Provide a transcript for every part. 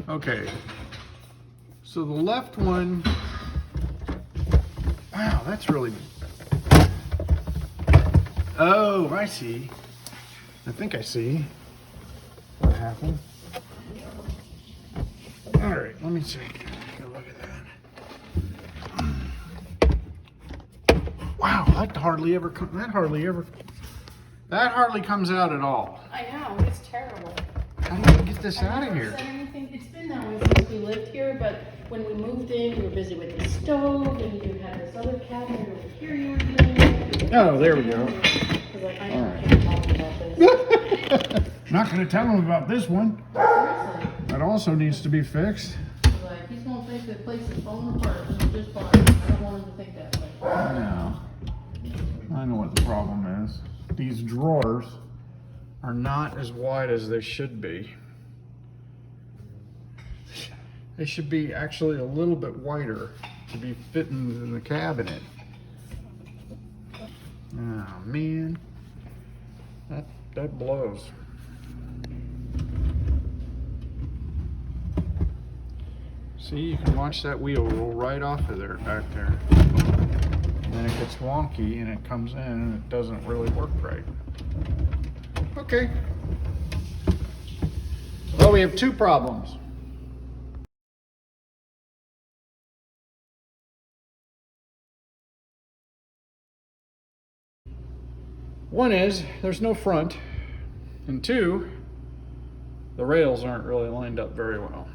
Okay. So the left one, wow, that's really, oh, I see. I think I see what happened. All right, let me see. Take a look at that. Wow, that hardly comes out at all. I know, it's terrible. How do you get this out of here? It's been that way since we lived here, but when we moved in, you were busy with the stove, and you had this other cabinet over here you were doing. Oh, there we go. Like, I know, I can't talk about this. Not going to tell him about this one. Seriously. That also needs to be fixed. Like, he's going to think the place is falling apart and he just bought it. I don't want him to think that way. No. I know what the problem is. These drawers are not as wide as they should be. They should be actually a little bit wider to be fitting in the cabinet. Oh man, that blows. See, you can watch that wheel roll right off of there, back there. And then it gets wonky and it comes in and it doesn't really work right. Okay. Well, we have two problems. One is there's no front, and two, the rails aren't really lined up very well.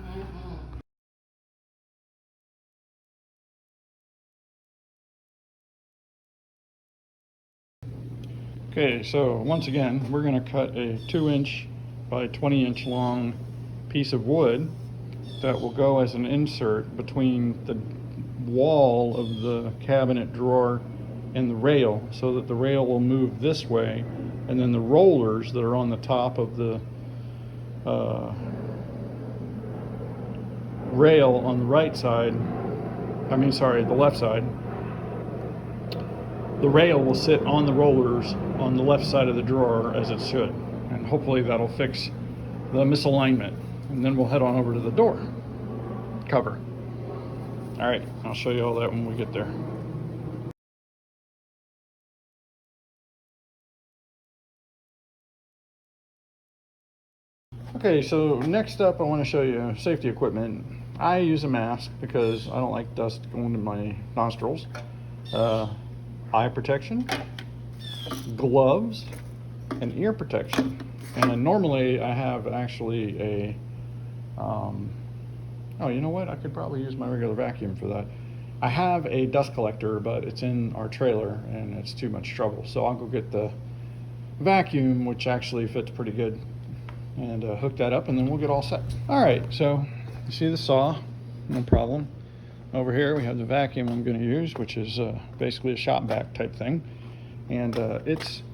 Okay, so once again, we're going to cut a 2-inch by 20-inch long piece of wood that will go as an insert between the wall of the cabinet drawer and the rail, so that the rail will move this way, and then the rollers that are on the top of the rail on the right side, the left side, the rail will sit on the rollers on the left side of the drawer as it should, and hopefully that'll fix the misalignment, and then we'll head on over to the door cover. All right, I'll show you all that when we get there. Okay, so next up I want to show you safety equipment. I use a mask because I don't like dust going to my nostrils. Eye protection, gloves, and ear protection. And normally I have actually a, oh, you know what? I could probably use my regular vacuum for that. I have a dust collector, but it's in our trailer and it's too much trouble. So I'll go get the vacuum, which actually fits pretty good, and hook that up, and then we'll get all set. All right, so you see the saw, no problem. Over here we have the vacuum I'm going to use, which is basically a shop vac type thing, and its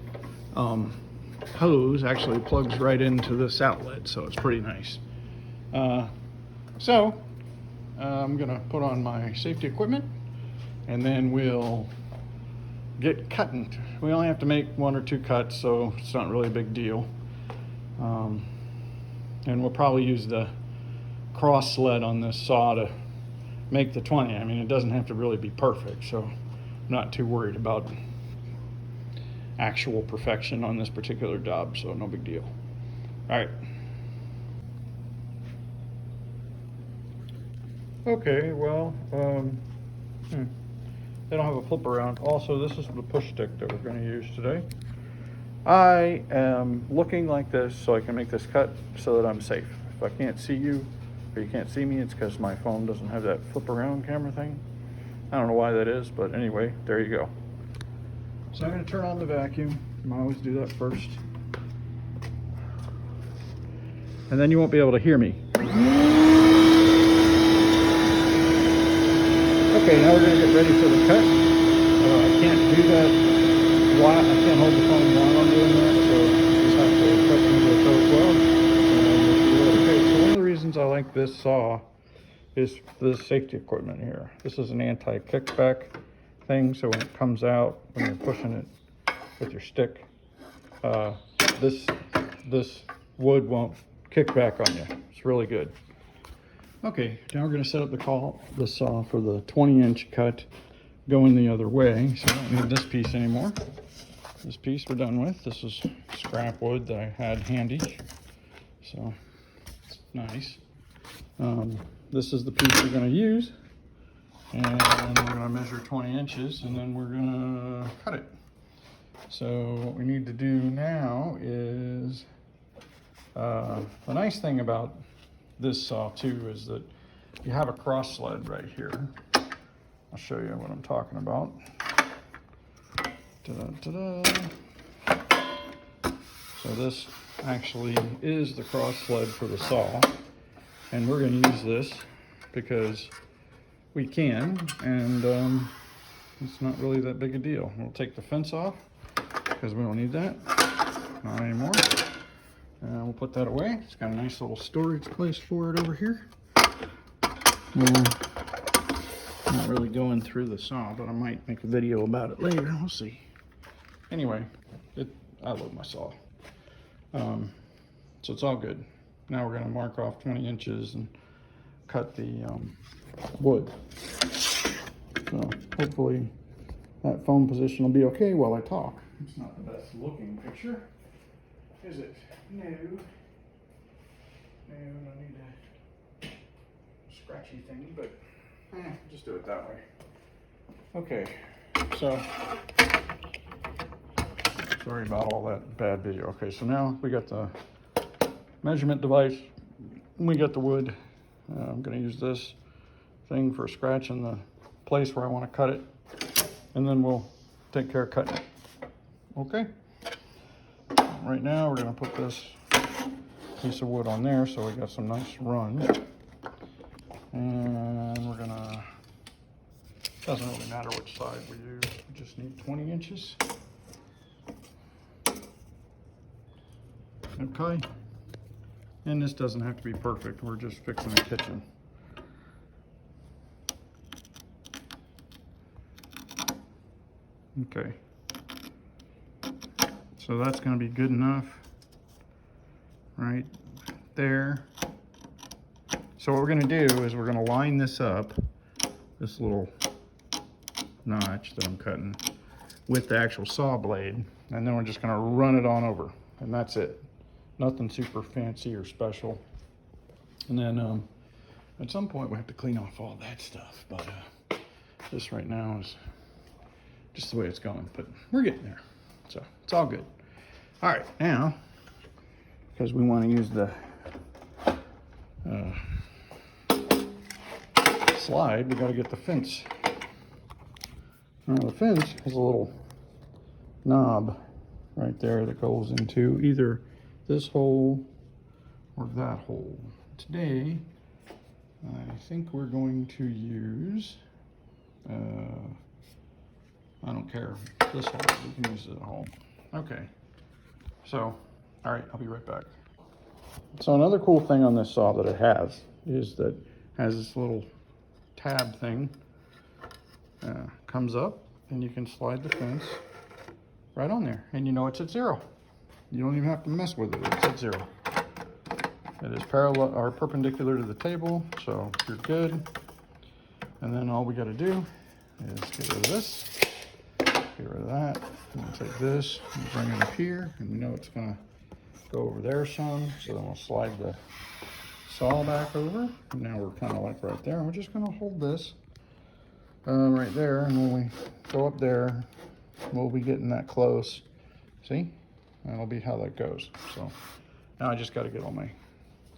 hose actually plugs right into this outlet, so it's pretty nice. So I'm going to put on my safety equipment, and then we'll get cutting. We only have to make 1 or 2 cuts, so it's not really a big deal. And we'll probably use the cross sled on this saw to make the 20. I mean, it doesn't have to really be perfect, so I'm not too worried about actual perfection on this particular job, so no big deal. All right. Okay, well, they don't have a flip around. Also, this is the push stick that we're going to use today. I am looking like this so I can make this cut so that I'm safe. If I can't see you, or you can't see me, it's because my phone doesn't have that flip around camera thing. I don't know why that is, but anyway, there you go. So I'm going to turn on the vacuum. I always do that first. And then you won't be able to hear me. Okay, now we're going to get ready for the cut. I can't do that. I can't hold the phone while I'm doing that, so I just have to cut into the toe as well. Okay, so one of the reasons I like this saw is this safety equipment here. This is an anti-kickback thing, so when it comes out, when you're pushing it with your stick, this wood won't kick back on you. It's really good. Okay, now we're gonna set up the saw for the 20-inch cut going the other way. So I don't need this piece anymore. This piece we're done with. This is scrap wood that I had handy. So it's nice. This is the piece we're gonna use. And we're gonna measure 20 inches and then we're gonna cut it. So what we need to do now is, the nice thing about this saw too is that you have a cross sled right here. I'll show you what I'm talking about. Ta-da. So this actually is the cross sled for the saw. And we're gonna use this because we can, and it's not really that big a deal. We'll take the fence off because we don't need that, not anymore. We'll put that away. It's got a nice little storage place for it over here. Not really going through the saw, but I might make a video about it later. We'll see. Anyway, I love my saw. So it's all good. Now we're going to mark off 20 inches and cut the wood. So hopefully that phone position will be okay while I talk. It's not the best looking picture, is it? No. No, I need a scratchy thing, but just do it that way. Okay, so sorry about all that bad video. Okay, so now we got the measurement device, we got the wood. I'm going to use this thing for scratching the place where I want to cut it, and then we'll take care of cutting it. Okay? Right now we're going to put this piece of wood on there so we got some nice runs. And we're going to, doesn't really matter which side we use, we just need 20 inches. Okay? And this doesn't have to be perfect, we're just fixing the kitchen. Okay. So that's going to be good enough right there. So what we're going to do is we're going to line this up, this little notch that I'm cutting, with the actual saw blade, and then we're just going to run it on over, and that's it. Nothing super fancy or special. And then at some point we have to clean off all that stuff, but this right now is just the way it's going, but we're getting there. So it's all good. All right, now, because we want to use the slide, we got to get the fence. Now the fence has a little knob right there that goes into either this hole or that hole. Today, I think we're going to use, I don't care, this hole, we can use this hole. Okay, so, all right, I'll be right back. So another cool thing on this saw that it has is that it has this little tab thing, comes up and you can slide the fence right on there, and you know it's at 0. You don't even have to mess with it, it's at 0. It is parallel or perpendicular to the table, so you're good. And then all we got to do is get rid of this, get rid of that, and we'll take this and bring it up here, and we know it's going to go over there some, so then we'll slide the saw back over. And now we're kind of like right there, and we're just going to hold this right there, and when we go up there, we'll be getting that close. See? That'll be how that goes. So now I just got to get all my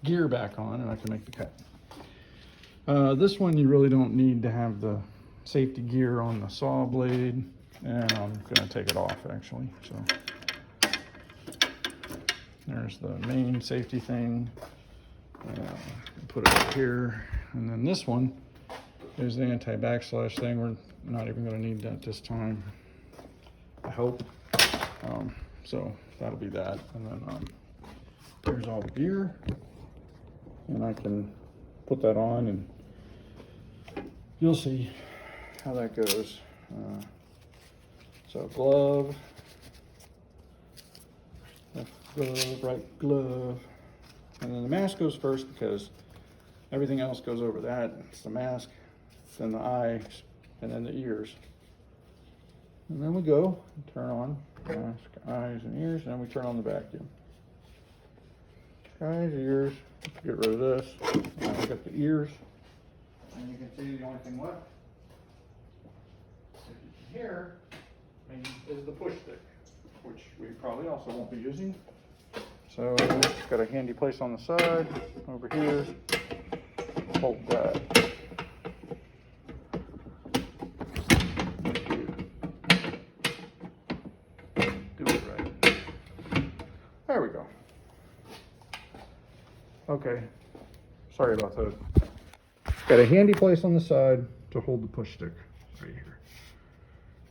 gear back on and I can make the cut. This one you really don't need to have the safety gear on the saw blade, and I'm going to take it off actually. So there's the main safety thing. Put it up here, and then this one is the anti-backslash thing. We're not even going to need that this time, I hope. So that'll be that, and then here's all the gear, and I can put that on and you'll see how that goes. So glove, glove, right glove. And then the mask goes first because everything else goes over that. It's the mask, then the eyes, and then the ears. And then we go and turn on mask, eyes, and ears, and then we turn on the vacuum. Eyes, ears, get rid of this. Now we got the ears. And you can see the only thing left, if you can hear, is the push stick, which we probably also won't be using. So it's got a handy place on the side, over here, hold that. Do it right. There we go. Okay, sorry about that. Got a handy place on the side to hold the push stick, right here.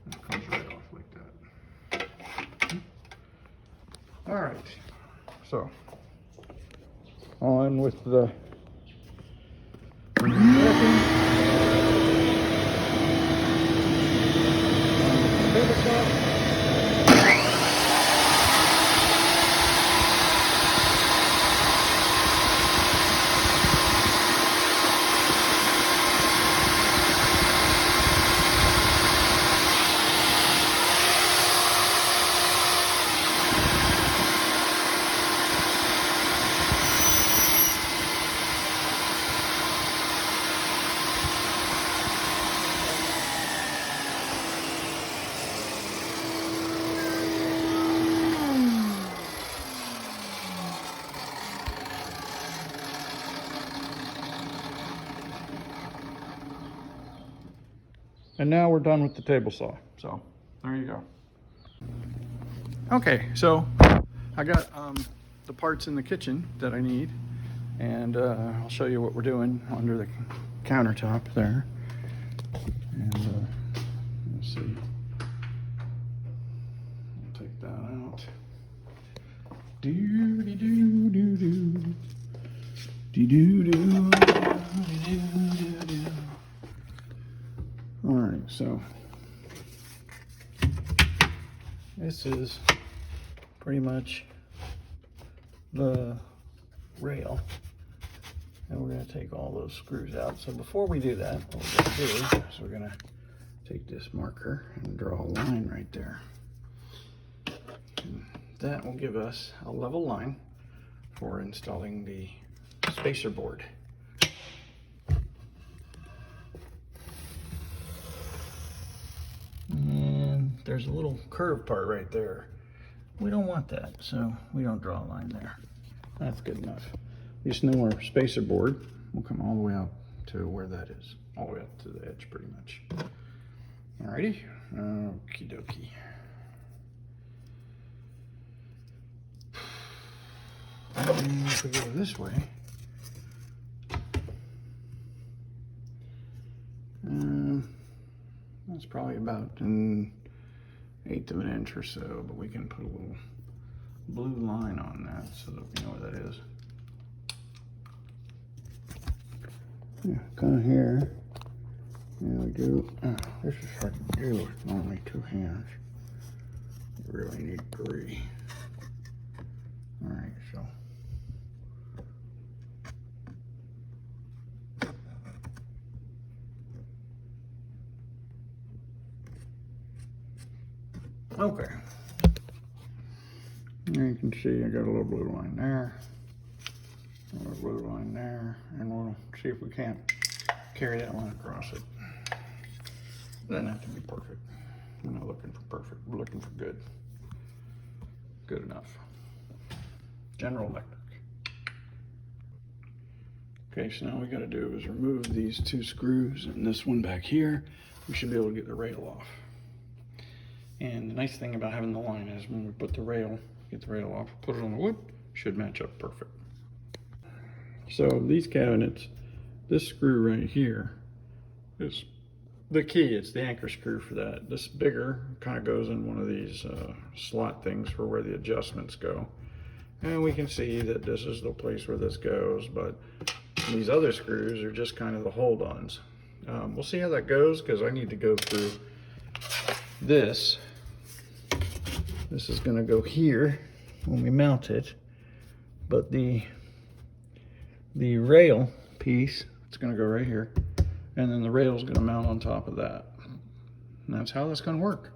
It comes right off like that. All right. So, on with the And now we're done with the table saw. So there you go. Okay, so I got the parts in the kitchen that I need, and I'll show you what we're doing under the countertop there. And let's see. I'll take that out. Do do do do do do do do do do. All right, so this is pretty much the rail, and we're going to take all those screws out. So before we do that, what we're going to do is we're going to take this marker and draw a line right there. And that will give us a level line for installing the spacer board. And there's a little curved part right there. We don't want that, so we don't draw a line there. That's good enough. We just know our spacer board will come all the way out to where that is. All the way up to the edge, pretty much. Alrighty. Okie dokie. And if we go this way, that's probably about an 1/8 of an inch or so, but we can put a little blue line on that so that we know what that is. Yeah, kind of here. There we go. This is hard to do with only 2 hands. You really need 3. Alright, so. Okay. There you can see I got a little blue line there, a little blue line there, and we'll see if we can't carry that line across it. Doesn't have to be perfect. We're not looking for perfect, we're looking for good. Good enough. General Electric. Okay, so now what we gotta do is remove these 2 screws and this one back here. We should be able to get the rail off. And the nice thing about having the line is when we put the rail, get the rail off, put it on the wood, should match up perfect. So these cabinets, this screw right here is the key. It's the anchor screw for that. This bigger kind of goes in one of these slot things for where the adjustments go. And we can see that this is the place where this goes, but these other screws are just kind of the hold-ons. We'll see how that goes because I need to go through this. This is going to go here, when we mount it, but the rail piece, it's going to go right here, and then the rail is going to mount on top of that. And that's how that's going to work.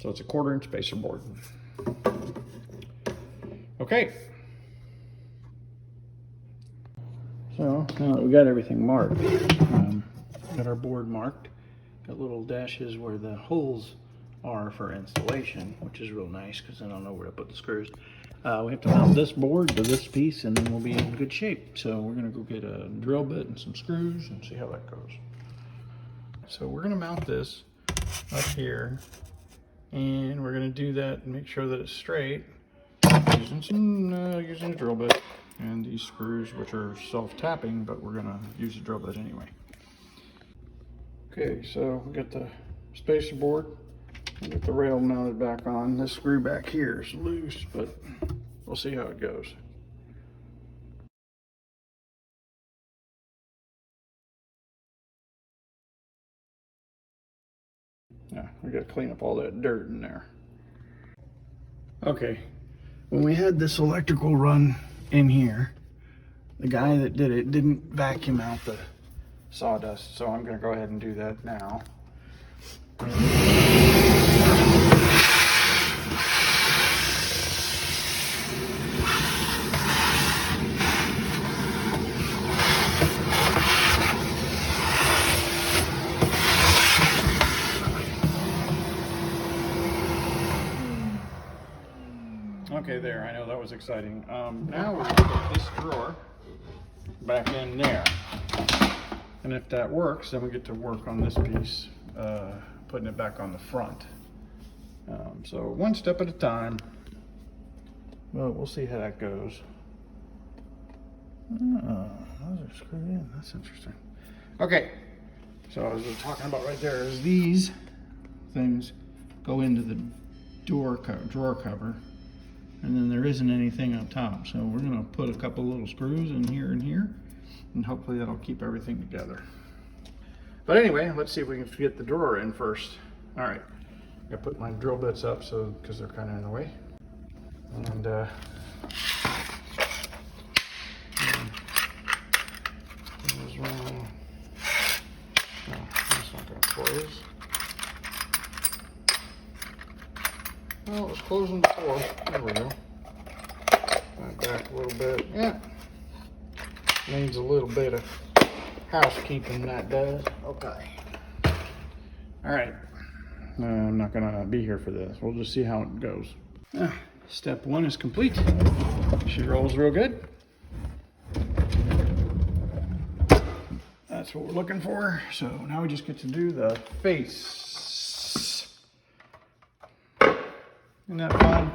So it's a 1/4 inch spacer board. Okay. So now that we got everything marked, got our board marked, got little dashes where the holes are for installation, which is real nice because then I'll know where to put the screws. We have to mount this board to this piece and then we'll be in good shape. So we're gonna go get a drill bit and some screws and see how that goes. So we're gonna mount this up here and we're gonna do that and make sure that it's straight using a drill bit and these screws, which are self-tapping, but we're gonna use a drill bit anyway. Okay, so we got the spacer board. We'll get the rail mounted back on. This screw back here is loose, but we'll see how it goes. Yeah, we got to clean up all that dirt in there. Okay, when we had this electrical run in here, the guy that did it didn't vacuum out the sawdust, so I'm going to go ahead and do that now. Okay, there, I know that was exciting. Now we're going to put this drawer back in there. And if that works, then we get to work on this piece, putting it back on the front. So one step at a time. Well, we'll see how that goes. Those are screwed in. That's interesting. Okay, so as we were talking about right there is these things go into the drawer cover, and then there isn't anything on top. So we're going to put a couple little screws in here and hopefully that'll keep everything together. But anyway, let's see if we can get the drawer in first. All right, I put my drill bits up because they're kind of in the way. And there's one. No, that's not going to close. Well, it's closing before. There we go. Back a little bit. Yeah. Needs a little bit of housekeeping, that does. Okay. All right. I'm not gonna be here for this. We'll just see how it goes. Step 1 is complete. She rolls real good. That's what we're looking for. So now we just get to do the face. Isn't that fun?